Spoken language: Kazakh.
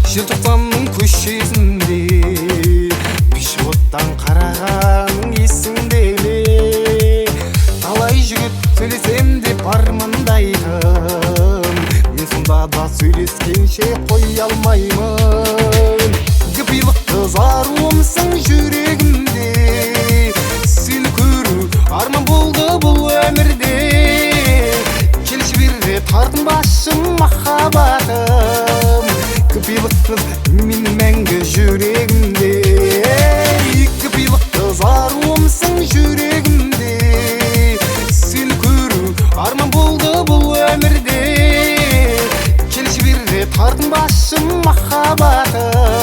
желтоқсанның көшесінде пешеходтан қарағаның есіңде ме? Талай жігіт сөйлесем деп армандайтын, мен сонда да сөйлескенше қоя алмаймын. Гүпилық қызаруымсың жүрегімде, сені көру арман болды бұл өмірде. Келші берде тартынбашы махаббатым, гүпилық қыз менің мәңгі жүрегімде. Гүпилық қызаруымсың жүрегімде, сені көру арман болды бұл өмірде. Келші берде тартынбашы махаббатым.